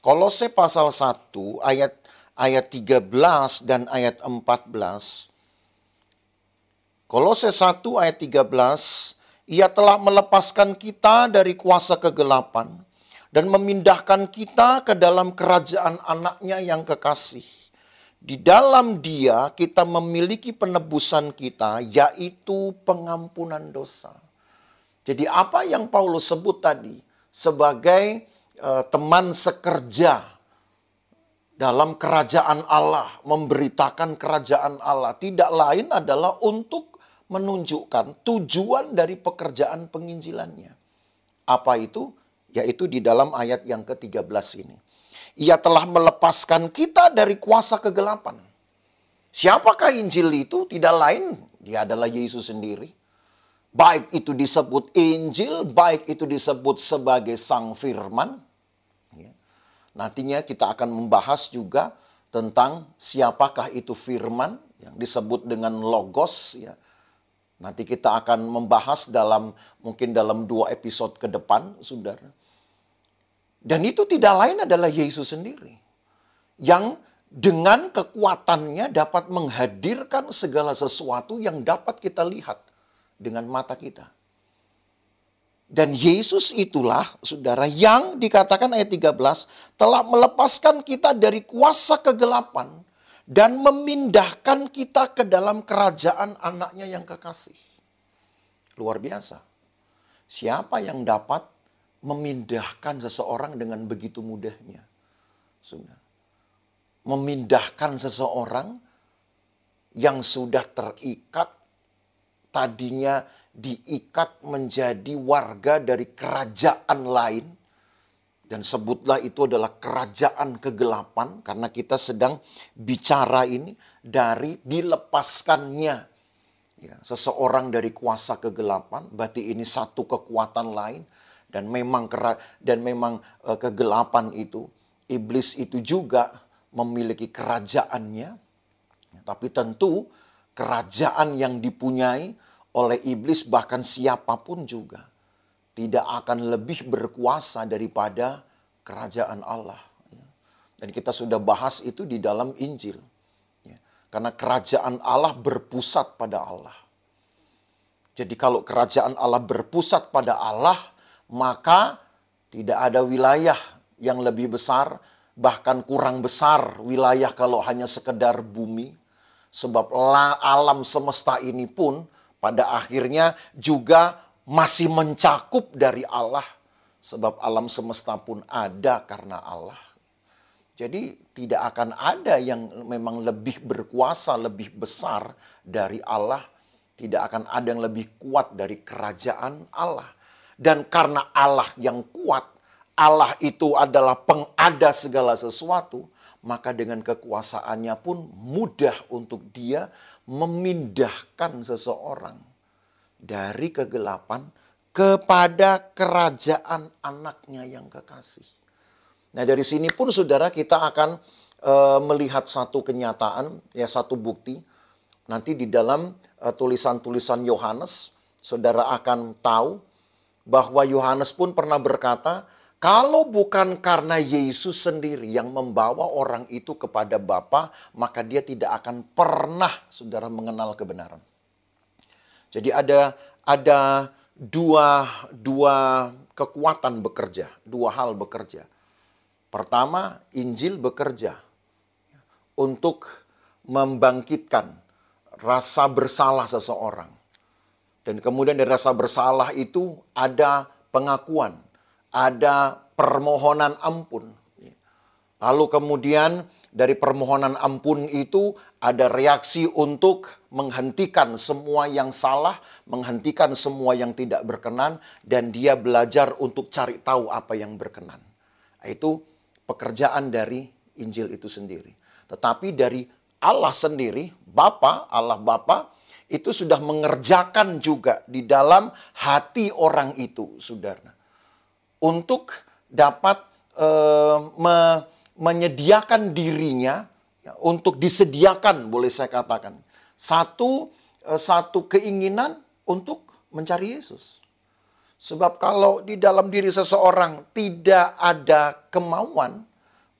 Kolose pasal 1 ayat 13 dan ayat 14. Kolose 1 ayat 13, ia telah melepaskan kita dari kuasa kegelapan dan memindahkan kita ke dalam kerajaan anaknya yang kekasih. Di dalam dia kita memiliki penebusan kita, yaitu pengampunan dosa. Jadi apa yang Paulus sebut tadi sebagai teman sekerja dalam kerajaan Allah, memberitakan kerajaan Allah, tidak lain adalah untuk menunjukkan tujuan dari pekerjaan penginjilannya. Apa itu? Yaitu di dalam ayat yang ke-13 ini. Ia telah melepaskan kita dari kuasa kegelapan. Siapakah Injil itu? Tidak lain, dia adalah Yesus sendiri. Baik itu disebut Injil, baik itu disebut sebagai Sang Firman. Nantinya kita akan membahas juga tentang siapakah itu firman yang disebut dengan logos. Nanti kita akan membahas mungkin dalam 2 episode ke depan, saudara. Dan itu tidak lain adalah Yesus sendiri. Yang dengan kekuatannya dapat menghadirkan segala sesuatu yang dapat kita lihat dengan mata kita. Dan Yesus itulah, saudara, yang dikatakan ayat 13, telah melepaskan kita dari kuasa kegelapan dan memindahkan kita ke dalam kerajaan anaknya yang kekasih. Luar biasa. Siapa yang dapat memindahkan seseorang dengan begitu mudahnya? Saudara. Memindahkan seseorang yang sudah terikat, tadinya diikat menjadi warga dari kerajaan lain. Dan sebutlah itu adalah kerajaan kegelapan, karena kita sedang bicara ini dari dilepaskannya seseorang dari kuasa kegelapan. Berarti ini satu kekuatan lain. Dan memang kegelapan itu, iblis itu juga memiliki kerajaannya. Tapi tentu kerajaan yang dipunyai oleh iblis, bahkan siapapun juga, tidak akan lebih berkuasa daripada kerajaan Allah. Dan kita sudah bahas itu di dalam Injil. Karena kerajaan Allah berpusat pada Allah. Jadi kalau kerajaan Allah berpusat pada Allah, maka tidak ada wilayah yang lebih besar, bahkan kurang besar wilayah kalau hanya sekedar bumi. Sebab alam semesta ini pun pada akhirnya juga masih mencakup dari Allah. Sebab alam semesta pun ada karena Allah. Jadi tidak akan ada yang memang lebih berkuasa, lebih besar dari Allah. Tidak akan ada yang lebih kuat dari kerajaan Allah. Dan karena Allah yang kuat, Allah itu adalah pengada segala sesuatu, maka dengan kekuasaannya pun mudah untuk dia memindahkan seseorang dari kegelapan kepada kerajaan anaknya yang kekasih. Nah, dari sini pun saudara kita akan melihat satu kenyataan, satu bukti. Nanti di dalam tulisan-tulisan Yohanes, saudara akan tahu bahwa Yohanes pun pernah berkata, kalau bukan karena Yesus sendiri yang membawa orang itu kepada Bapa, maka dia tidak akan pernah, saudara, mengenal kebenaran. Jadi ada dua kekuatan bekerja, dua hal bekerja. Pertama, Injil bekerja untuk membangkitkan rasa bersalah seseorang. Dan kemudian dari rasa bersalah itu ada pengakuan, ada permohonan ampun. Lalu kemudian dari permohonan ampun itu ada reaksi untuk menghentikan semua yang salah, menghentikan semua yang tidak berkenan, dan dia belajar untuk cari tahu apa yang berkenan. Itu pekerjaan dari Injil itu sendiri. Tetapi dari Allah sendiri, Allah Bapa, itu sudah mengerjakan juga di dalam hati orang itu, saudara. Untuk dapat menyediakan dirinya, ya, untuk disediakan, boleh saya katakan. Satu keinginan untuk mencari Yesus. Sebab kalau di dalam diri seseorang tidak ada kemauan,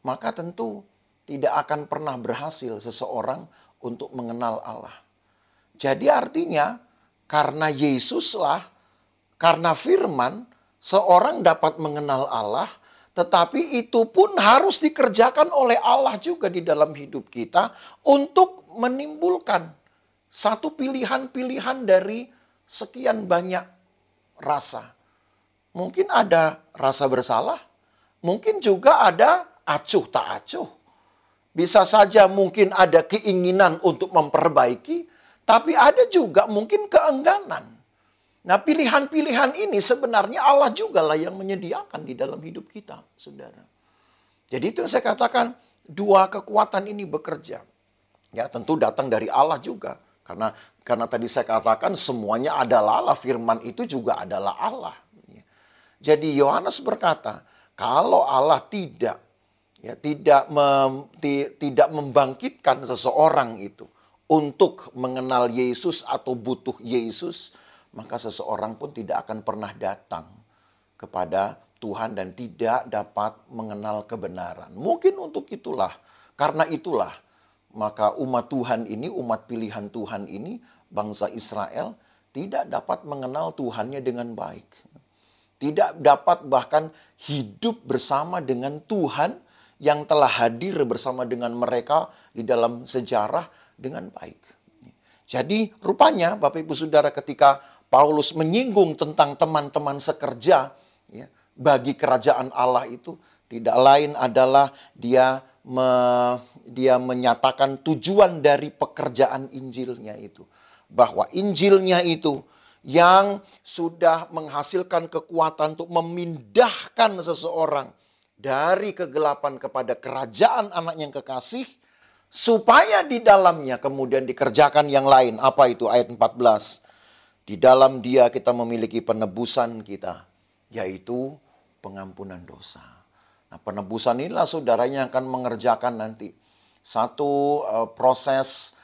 maka tentu tidak akan pernah berhasil seseorang untuk mengenal Allah. Jadi artinya karena Yesuslah, karena firman, seorang dapat mengenal Allah, tetapi itu pun harus dikerjakan oleh Allah juga di dalam hidup kita untuk menimbulkan satu pilihan-pilihan dari sekian banyak rasa. Mungkin ada rasa bersalah, mungkin juga ada acuh tak acuh. Bisa saja mungkin ada keinginan untuk memperbaiki, tapi ada juga mungkin keengganan. Nah, pilihan-pilihan ini sebenarnya Allah juga lah yang menyediakan di dalam hidup kita, saudara. Jadi itu yang saya katakan, dua kekuatan ini bekerja. Ya, tentu datang dari Allah juga. Karena tadi saya katakan semuanya adalah Allah, firman itu juga adalah Allah. Jadi Yohanes berkata, kalau Allah tidak membangkitkan seseorang itu untuk mengenal Yesus atau butuh Yesus, maka seseorang pun tidak akan pernah datang kepada Tuhan dan tidak dapat mengenal kebenaran. Mungkin untuk itulah, karena itulah, maka umat Tuhan ini, umat pilihan Tuhan ini, bangsa Israel, tidak dapat mengenal Tuhannya dengan baik. Tidak dapat bahkan hidup bersama dengan Tuhan yang telah hadir bersama dengan mereka di dalam sejarah dengan baik. Jadi rupanya Bapak Ibu Saudara, ketika Paulus menyinggung tentang teman-teman sekerja, ya, bagi kerajaan Allah itu tidak lain adalah dia menyatakan tujuan dari pekerjaan Injilnya itu. Bahwa Injilnya itu yang sudah menghasilkan kekuatan untuk memindahkan seseorang dari kegelapan kepada kerajaan anak yang kekasih, supaya di dalamnya kemudian dikerjakan yang lain. Apa itu? Ayat 14. Di dalam Dia kita memiliki penebusan kita, yaitu pengampunan dosa. Nah, penebusan inilah saudaranya akan mengerjakan nanti satu proses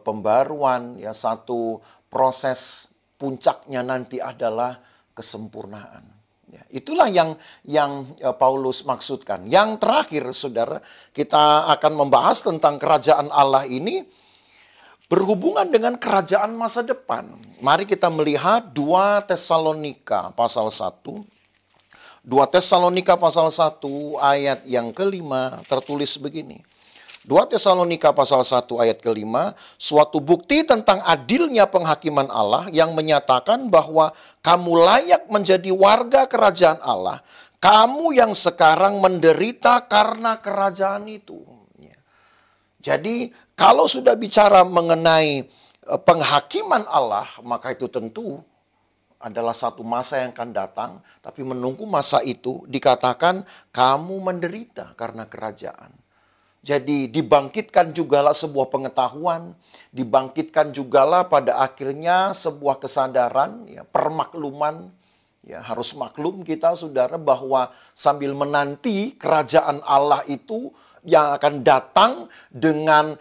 pembaruan, ya, satu proses puncaknya nanti adalah kesempurnaan. Ya, itulah yang Paulus maksudkan. Yang terakhir, saudara, kita akan membahas tentang kerajaan Allah ini berhubungan dengan kerajaan masa depan. Mari kita melihat 2 Tesalonika pasal 1. 2 Tesalonika pasal 1 ayat yang kelima tertulis begini. 2 Tesalonika pasal 1 ayat kelima, suatu bukti tentang adilnya penghakiman Allah yang menyatakan bahwa kamu layak menjadi warga kerajaan Allah. Kamu yang sekarang menderita karena kerajaan itu. Jadi kalau sudah bicara mengenai penghakiman Allah, maka itu tentu adalah satu masa yang akan datang, tapi menunggu masa itu dikatakan kamu menderita karena kerajaan. Jadi dibangkitkan jugalah sebuah pengetahuan, dibangkitkan jugalah pada akhirnya sebuah kesadaran, ya, permakluman. Ya, harus maklum kita, saudara, bahwa sambil menanti kerajaan Allah itu yang akan datang dengan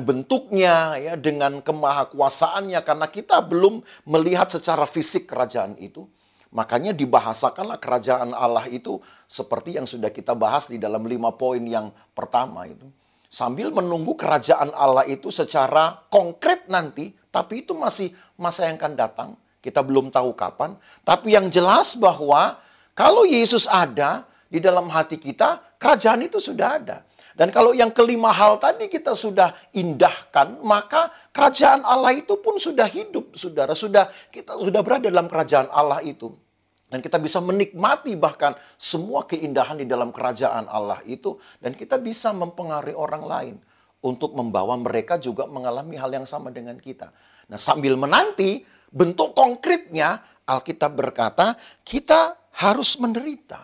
bentuknya, ya, dengan kemahakuasaannya, karena kita belum melihat secara fisik kerajaan itu. Makanya dibahasakanlah kerajaan Allah itu seperti yang sudah kita bahas di dalam 5 poin yang pertama itu. Sambil menunggu kerajaan Allah itu secara konkret nanti, tapi itu masih masa yang akan datang. Kita belum tahu kapan. Tapi yang jelas bahwa kalau Yesus ada di dalam hati kita, kerajaan itu sudah ada. Dan kalau yang kelima hal tadi kita sudah indahkan, maka kerajaan Allah itu pun sudah hidup, saudara. Kita sudah berada dalam kerajaan Allah itu. Dan kita bisa menikmati bahkan semua keindahan di dalam kerajaan Allah itu. Dan kita bisa mempengaruhi orang lain untuk membawa mereka juga mengalami hal yang sama dengan kita. Nah, sambil menanti bentuk konkretnya, Alkitab berkata kita harus menderita.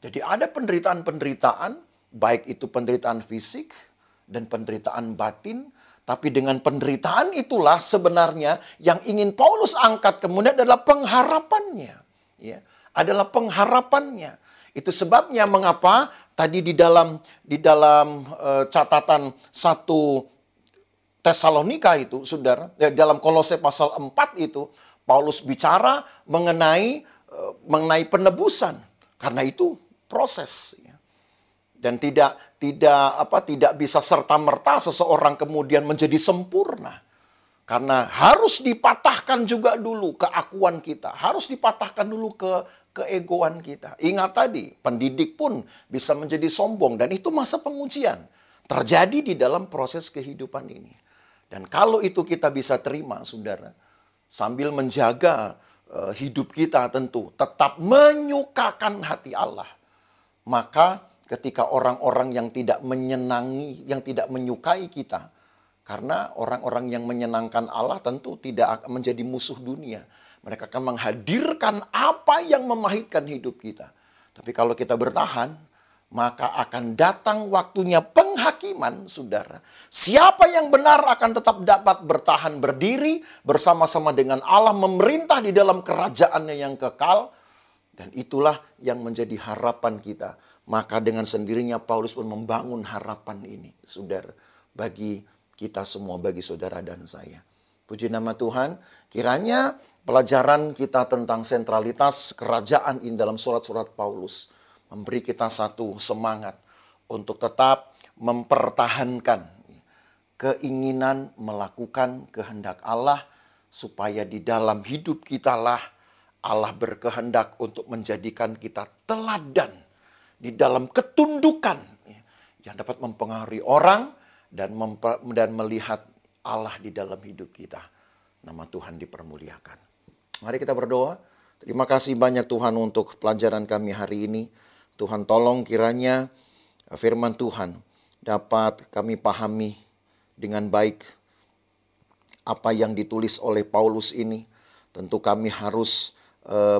Jadi ada penderitaan-penderitaan, baik itu penderitaan fisik dan penderitaan batin, tapi dengan penderitaan itulah sebenarnya yang ingin Paulus angkat kemudian adalah pengharapannya. Ya, adalah pengharapannya. Itu sebabnya mengapa tadi di dalam catatan 1 Tesalonika itu, saudara, dalam Kolose pasal 4 itu, Paulus bicara mengenai penebusan. Karena itu proses. Ya. Dan tidak bisa serta-merta seseorang kemudian menjadi sempurna. Karena harus dipatahkan juga dulu keakuan kita. Harus dipatahkan dulu keegoan kita. Ingat tadi, pendidik pun bisa menjadi sombong. Dan itu masa pengujian. Terjadi di dalam proses kehidupan ini. Dan kalau itu kita bisa terima, saudara, sambil menjaga hidup kita tentu tetap menyukakan hati Allah. Maka ketika orang-orang yang tidak menyenangi, yang tidak menyukai kita, karena orang-orang yang menyenangkan Allah tentu tidak akan menjadi musuh dunia. Mereka akan menghadirkan apa yang memahitkan hidup kita. Tapi kalau kita bertahan, maka akan datang waktunya penghakiman, saudara. Siapa yang benar akan tetap dapat bertahan berdiri bersama-sama dengan Allah, memerintah di dalam kerajaannya yang kekal. Dan itulah yang menjadi harapan kita. Maka dengan sendirinya Paulus pun membangun harapan ini, saudara, bagi kita semua, bagi saudara dan saya. Puji nama Tuhan, kiranya pelajaran kita tentang sentralitas kerajaan ini dalam surat-surat Paulus memberi kita satu semangat untuk tetap mempertahankan keinginan melakukan kehendak Allah, supaya di dalam hidup kita lah Allah berkehendak untuk menjadikan kita teladan di dalam ketundukan yang dapat mempengaruhi orang dan melihat Allah di dalam hidup kita. Nama Tuhan dipermuliakan. Mari kita berdoa. Terima kasih banyak Tuhan untuk pelajaran kami hari ini. Tuhan tolong kiranya firman Tuhan dapat kami pahami dengan baik apa yang ditulis oleh Paulus ini. Tentu kami harus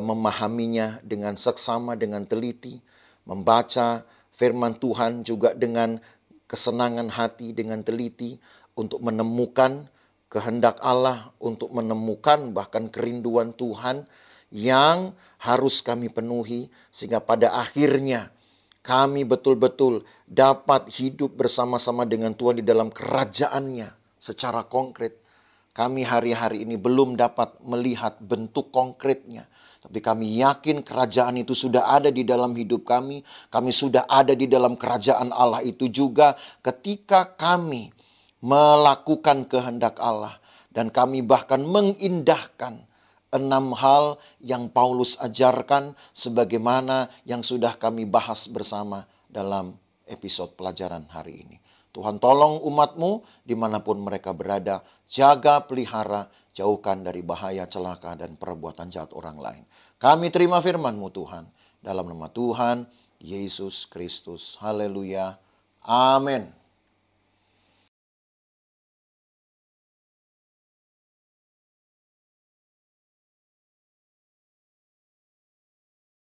memahaminya dengan seksama, dengan teliti, membaca firman Tuhan juga dengan kesenangan hati, dengan teliti untuk menemukan kehendak Allah, untuk menemukan bahkan kerinduan Tuhan yang harus kami penuhi, sehingga pada akhirnya kami betul-betul dapat hidup bersama-sama dengan Tuhan di dalam kerajaannya secara konkret. Kami hari-hari ini belum dapat melihat bentuk konkretnya, tapi kami yakin kerajaan itu sudah ada di dalam hidup kami. Kami sudah ada di dalam kerajaan Allah itu juga ketika kami melakukan kehendak Allah. Dan kami bahkan mengindahkan 6 hal yang Paulus ajarkan sebagaimana yang sudah kami bahas bersama dalam episode pelajaran hari ini. Tuhan tolong umat-Mu dimanapun mereka berada, jaga, pelihara, jauhkan dari bahaya, celaka, dan perbuatan jahat orang lain. Kami terima firman-Mu Tuhan, dalam nama Tuhan Yesus Kristus. Haleluya. Amin.